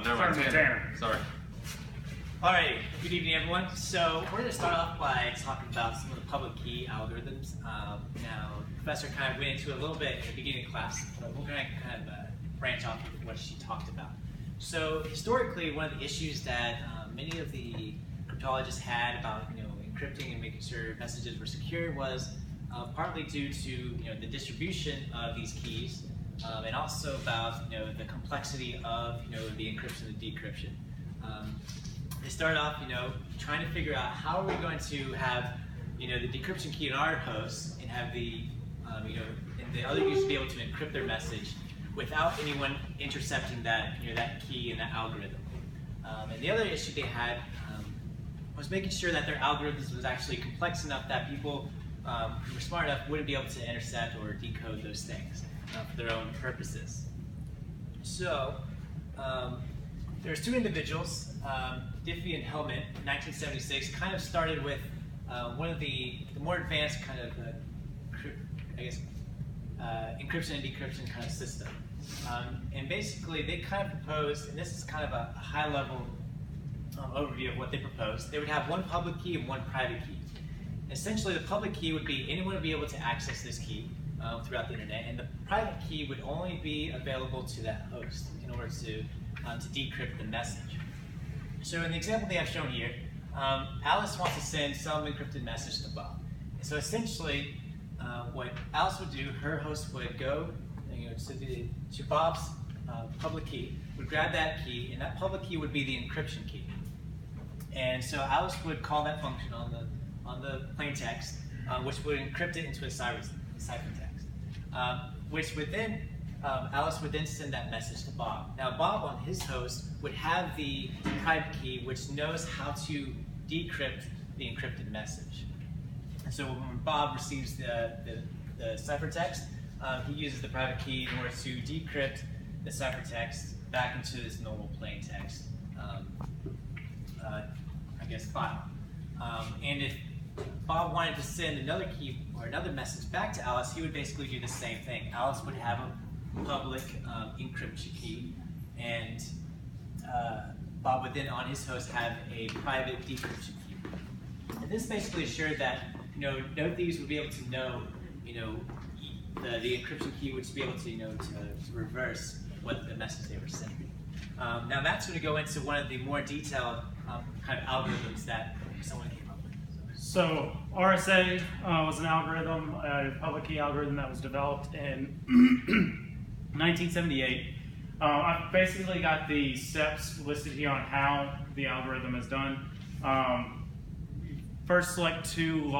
never mind. Tanner. Sorry. Alright, good evening everyone. So we're going to start off by talking about some of the public key algorithms. Now, the professor kind of went into it a little bit at the beginning of class, but we're going to kind of branch off of what she talked about. So historically, one of the issues that many of the cryptologists had about encrypting and making sure messages were secure was partly due to the distribution of these keys, and also about the complexity of the encryption and decryption. They started off trying to figure out how are we going to have the decryption key in our host and have the and the other users be able to encrypt their message without anyone intercepting that that key and that algorithm. And the other issue they had was making sure that their algorithms was actually complex enough that people who were smart enough wouldn't be able to intercept or decode those things for their own purposes. So there's two individuals, Diffie and Hellman, in 1976, kind of started with one of the more advanced kind of, encryption and decryption kind of system. And basically, they kind of proposed, and this is kind of a high-level overview of what they proposed. They would have one public key and one private key. Essentially, the public key would be anyone would be able to access this key throughout the internet, and the private key would only be available to that host in order to decrypt the message. So in the example they have shown here, Alice wants to send some encrypted message to Bob. And so essentially, what Alice would do, her host would go to Bob's public key, would grab that key, and that public key would be the encryption key. And so Alice would call that function on the plain text, which would encrypt it into a ciphertext, which would then Alice would then send that message to Bob. Now Bob on his host would have the private key which knows how to decrypt the encrypted message. And so when Bob receives the ciphertext, he uses the private key in order to decrypt the ciphertext back into this normal plain text file. And if Bob wanted to send another key or another message back to Alice, he would basically do the same thing. Alice would have a public encryption key, and Bob would then on his host have a private decryption key. And this basically assured that no thieves would be able to know the encryption key would be able to to reverse what the message they were sending. Now that's going to go into one of the more detailed kind of algorithms that someone came up with. So RSA was an algorithm, a public key algorithm that was developed in 1978. I've basically got the steps listed here on how the algorithm is done. First, select two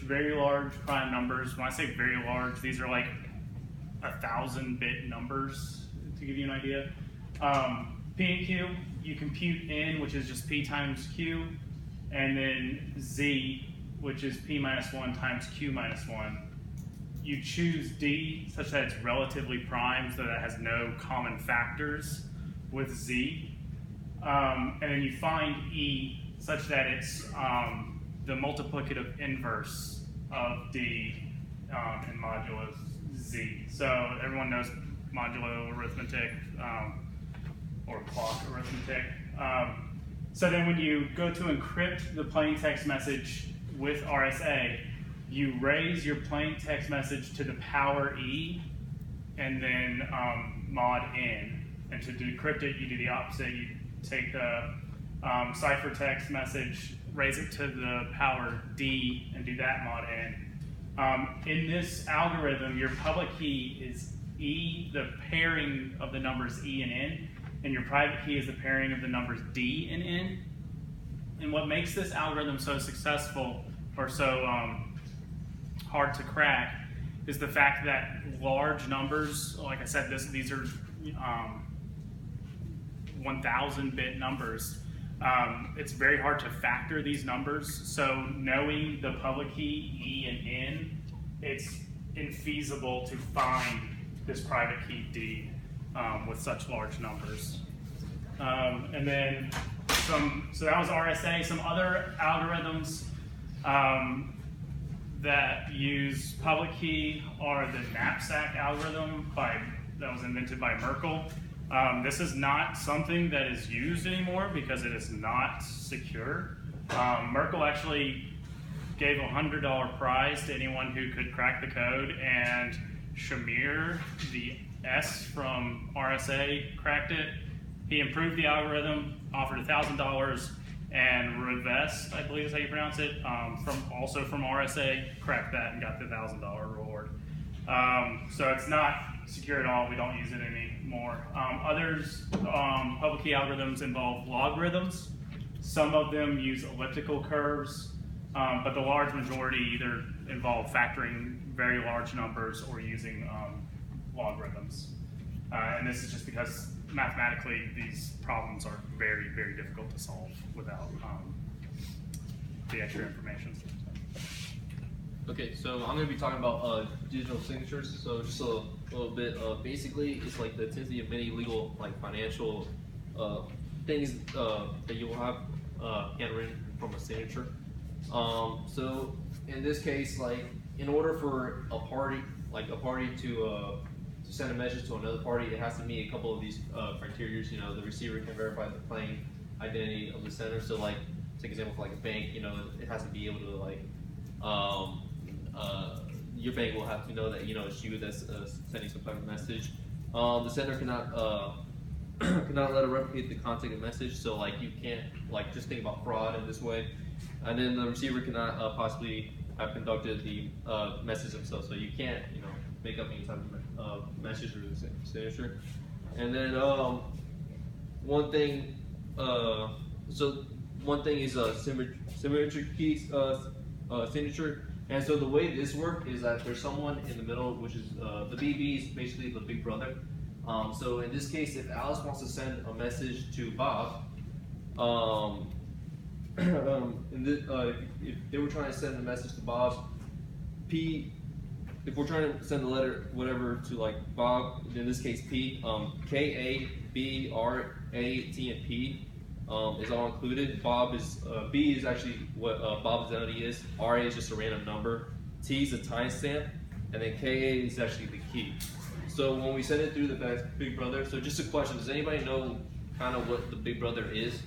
very large prime numbers. When I say very large, these are like 1,000-bit numbers, to give you an idea. P and Q, you compute N, which is just P times Q, and then Z, which is P minus 1 times Q minus 1. You choose D such that it's relatively prime, so that it has no common factors with Z. And then you find E such that it's the multiplicative inverse of D in modulo Z. So everyone knows modulo arithmetic or clock arithmetic. So then when you go to encrypt the plain text message with RSA, you raise your plain text message to the power E and then mod N. And to decrypt it, you do the opposite. You take the ciphertext message, raise it to the power D, and do that mod N. In this algorithm, your public key is E, the pairing of the numbers E and N, and your private key is the pairing of the numbers D and N. And what makes this algorithm so successful or so hard to crack is the fact that large numbers, like I said, these are 1,000-bit numbers. It's very hard to factor these numbers, so knowing the public key, E and N, it's infeasible to find this private key D with such large numbers. And then so that was RSA. Some other algorithms that use public key are the knapsack algorithm that was invented by Merkle. This is not something that is used anymore because it is not secure. Merkle actually gave a $100 prize to anyone who could crack the code, and Shamir, the S from RSA, cracked it. He improved the algorithm, offered $1,000, and Revest, I believe is how you pronounce it, also from RSA, cracked that and got the $1,000 reward. So it's not secure at all. We don't use it anymore. Others, public key algorithms involve logarithms. Some of them use elliptical curves, but the large majority either involve factoring very large numbers or using logarithms. And this is just because mathematically these problems are very, very difficult to solve without the extra information. Okay, so I'm going to be talking about digital signatures. So just a little bit. Basically, it's like the intensity of many legal, like financial things that you will have handwritten from a signature. So in this case, like in order for a party to send a message to another party, it has to meet a couple of these criteria. You know, the receiver can verify the plain identity of the sender. So like, take example for like a bank. You know, it has to be able to like. Your bank will have to know that it's you that's sending some type of message. The sender cannot let it replicate the content of message, so like you can't like just think about fraud in this way. And then the receiver cannot possibly have conducted the message themselves, so you can't make up any type of message or signature. And then one thing is a symmetric key signature. And so the way this works is that there's someone in the middle, which is the BB is basically the big brother. So in this case, if Alice wants to send a message to Bob, if they were trying to send a message to Bob, if we're trying to send a letter, whatever, to like Bob, in this case P, K, A, B, R, A, T, and P is all included. B is actually what Bob's identity is. RA is just a random number. T is a timestamp, and then KA is actually the key. So when we send it through the big brother, so just a question: does anybody know kind of what the big brother is?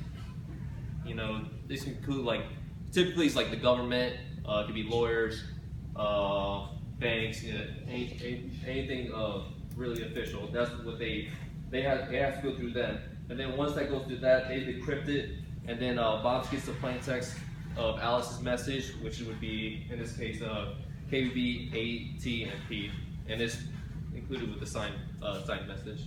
This include like typically it's like the government. It could be lawyers, banks, anything really official. That's what they have to go through them. And then once that goes through that, they decrypt it, and then Bob gets the plain text of Alice's message, which would be, in this case, KBB, A, T, and P, and it's included with the signed message.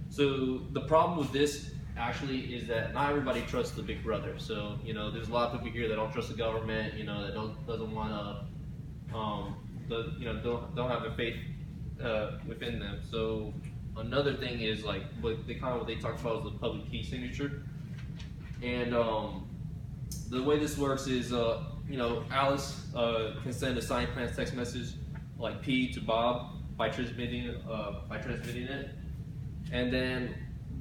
So the problem with this actually is that not everybody trusts the big brother. So there's a lot of people here that don't trust the government, that doesn't want to, don't have the faith within them. So another thing is like what they talked about is the public key signature, and the way this works is Alice can send a signed plain text message like P to Bob by transmitting it, and then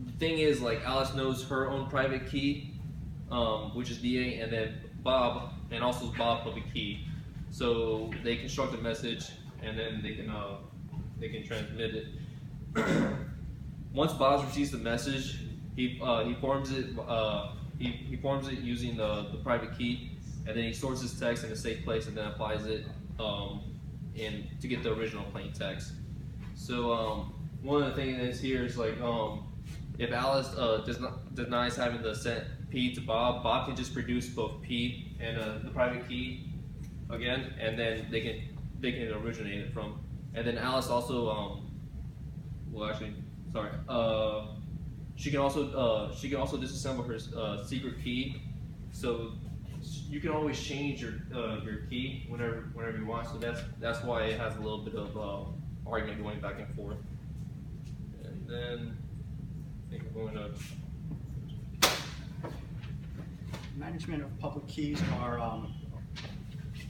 the thing is like Alice knows her own private key, which is DA, and then Bob and also Bob's public key, so they construct a message and then they can transmit it. Once Bob receives the message, he forms it. He forms it using the private key, and then he stores his text in a safe place, and then applies it to get the original plain text. So one of the things here is like if Alice denies having the sent P to Bob, Bob can just produce both P and the private key again, and then they can originate it from. And then Alice also she can also disassemble her secret key, so you can always change your key whenever you want. So that's why it has a little bit of argument going back and forth. And then I think we're going to management of public keys are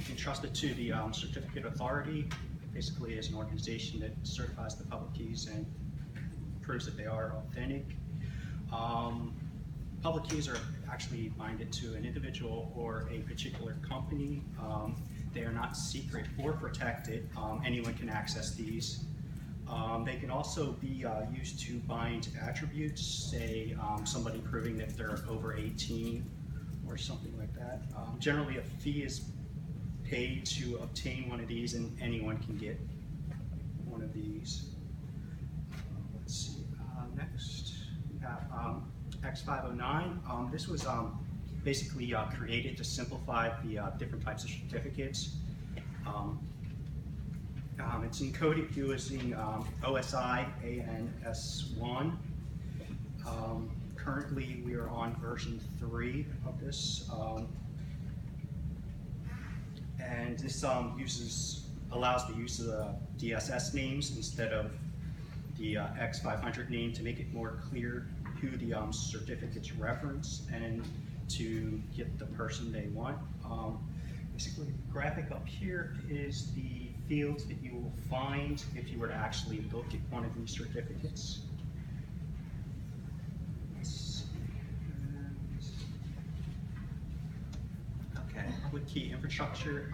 entrusted to the certificate authority. Basically, is an organization that certifies the public keys and proves that they are authentic. Public keys are actually binded to an individual or a particular company. They are not secret or protected. Anyone can access these. They can also be used to bind attributes, say somebody proving that they're over 18 or something like that. Generally, a fee is paid to obtain one of these, and anyone can get one of these. Let's see, next we have X509. This was basically created to simplify the different types of certificates. It's encoded using OSI ANS1. Currently, we are on version 3 of this, and this allows the use of DSS names instead of the X500 name to make it more clear who the certificates reference and to get the person they want. Basically, the graphic up here is the fields that you will find if you were to actually look at one of these certificates. Okay, public key infrastructure.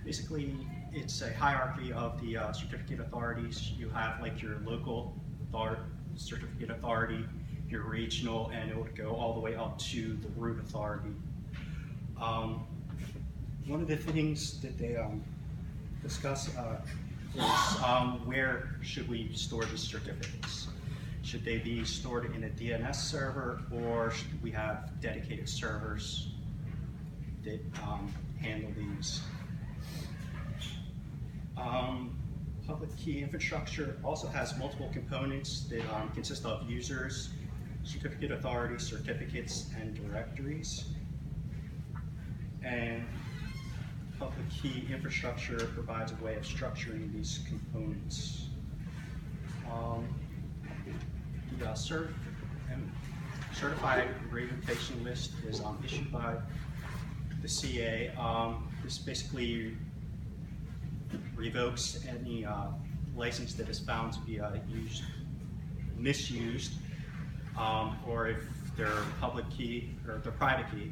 Basically, it's a hierarchy of the certificate authorities. You have like your local certificate authority, your regional, and it would go all the way up to the root authority. One of the things that they discuss is where should we store these certificates? Should they be stored in a DNS server, or should we have dedicated servers that handle these? Public key infrastructure also has multiple components that consist of users, certificate authorities, certificates, and directories. And public key infrastructure provides a way of structuring these components. The certified revocation list is issued by the CA. This basically revokes any license that is found to be misused, or if their public key or their private key,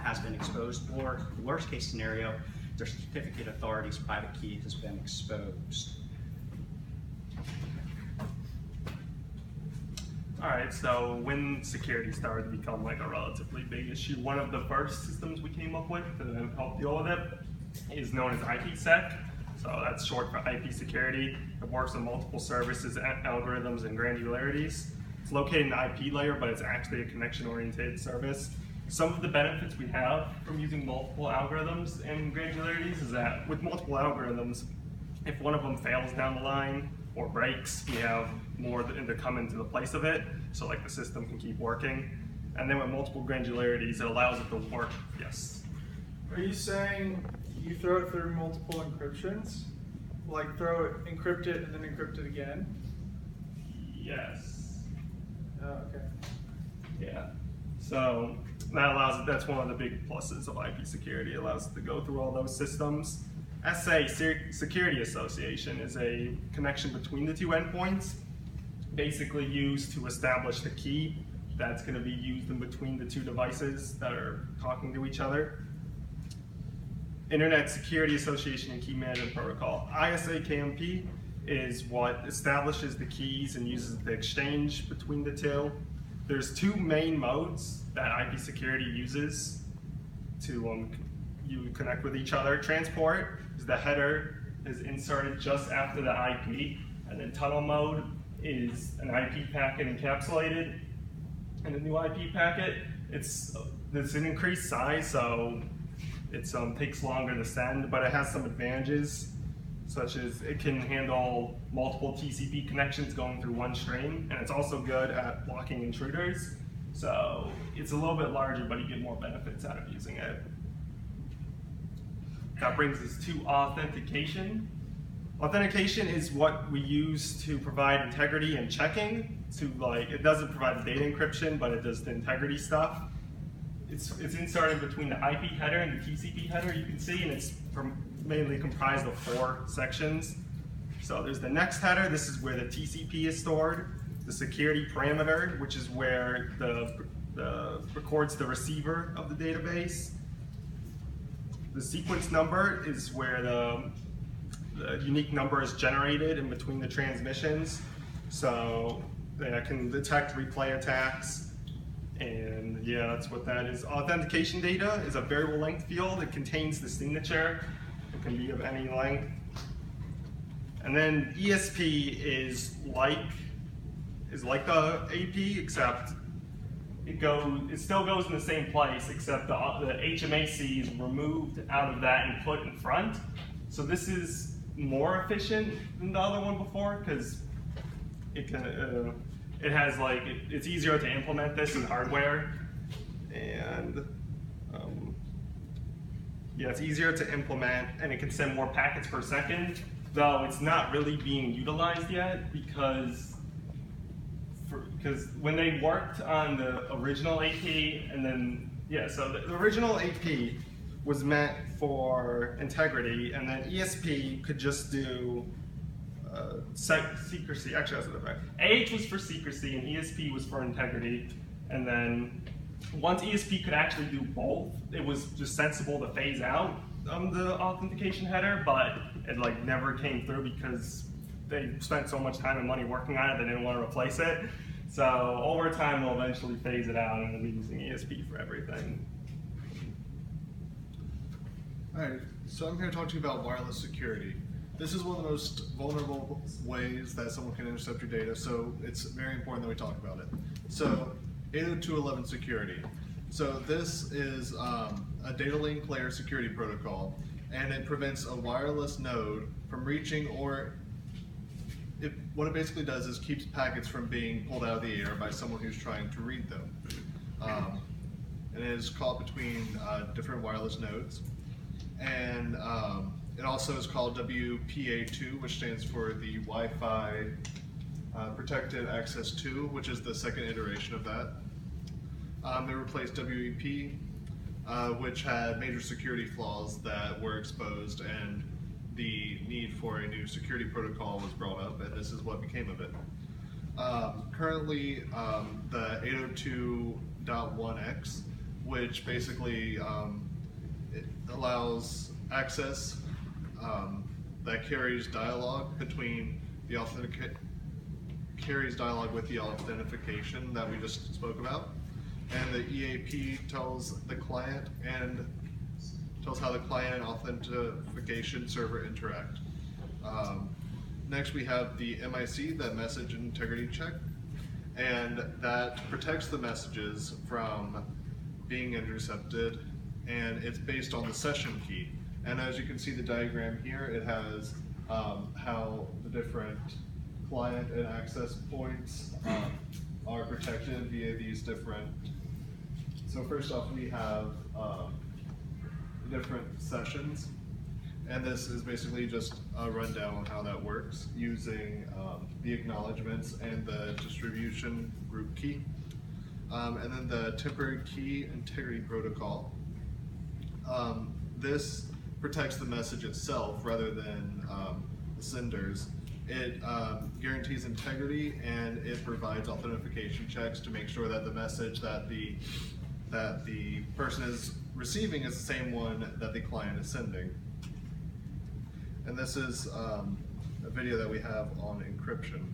has been exposed, or the worst case scenario, their certificate authority's private key has been exposed. All right, so when security started to become like a relatively big issue, one of the first systems we came up with to help deal with it is known as IPsec. So that's short for IP security. It works on multiple services, algorithms, and granularities. It's located in the IP layer, but it's actually a connection-oriented service. Some of the benefits we have from using multiple algorithms and granularities is that with multiple algorithms, if one of them fails down the line or breaks, we have more to come into the place of it, so like the system can keep working. And then with multiple granularities, it allows it to work. Yes? Are you saying you throw it through multiple encryptions? Like encrypt it and then encrypt it again? Yes. Oh, okay. Yeah. So that allows it, that's one of the big pluses of IP security. It allows it to go through all those systems. SA, Security Association, is a connection between the two endpoints, basically used to establish the key that's going to be used in between the two devices that are talking to each other. Internet Security Association and Key Management Protocol. ISA-KMP is what establishes the keys and uses the exchange between the two. There's two main modes that IP security uses to you connect with each other. Transport is the header is inserted just after the IP, and then tunnel mode is an IP packet encapsulated in a new IP packet. It's an increased size, so it takes longer to send, but it has some advantages, such as it can handle multiple TCP connections going through one stream, and it's also good at blocking intruders. So it's a little bit larger, but you get more benefits out of using it. That brings us to authentication. Authentication is what we use to provide integrity and checking. It doesn't provide the data encryption, but it does the integrity stuff. It's inserted between the IP header and the TCP header, you can see, and it's mainly comprised of 4 sections. So there's the next header. This is where the TCP is stored. The security parameter, which is where records the receiver of the database. The sequence number is where the a unique number is generated in between the transmissions, so that can detect replay attacks. And yeah, that's what that is. Authentication data is a variable length field. It contains the signature. It can be of any length. And then ESP is like the AP, except it still goes in the same place, except the HMAC is removed out of that and put in front. So this is more efficient than the other one before, because it's easier to implement this in hardware, and yeah, it's easier to implement, and it can send more packets per second, though it's not really being utilized yet because when they worked on the original AP, and then so the original AP was meant for integrity, and then ESP could just do secrecy. Actually, that's what AH was for secrecy and ESP was for integrity. And then once ESP could actually do both, it was just sensible to phase out the authentication header, but it never came through because they spent so much time and money working on it, they didn't want to replace it. So over time, they'll eventually phase it out, and we'll be using ESP for everything. Alright, so I'm here to talk to you about wireless security. This is one of the most vulnerable ways that someone can intercept your data, so it's very important that we talk about it. So, 802.11 security. So this is a data link layer security protocol, and it prevents a wireless node from reaching, or what it basically does is keeps packets from being pulled out of the air by someone who's trying to read them. And it is caught between different wireless nodes. And it also is called WPA2, which stands for the Wi-Fi Protected Access 2, which is the second iteration of that. They replaced WEP, which had major security flaws that were exposed, and the need for a new security protocol was brought up, and this is what became of it. Currently, the 802.1x, which basically it allows access that carries dialogue between the with the authentication that we just spoke about, and the EAP tells the client and tells how the client and authentication server interact. Next, we have the MIC, the message integrity check, and that protects the messages from being intercepted, and it's based on the session key. And as you can see the diagram here, it has how the different client and access points are protected via these different. So first off, we have different sessions, and this is basically just a rundown on how that works using the acknowledgements and the distribution group key. And then the temporary key integrity protocol. This protects the message itself rather than the senders. It guarantees integrity, and it provides authentication checks to make sure that the message that the person is receiving is the same one that the client is sending. And this is a video that we have on encryption.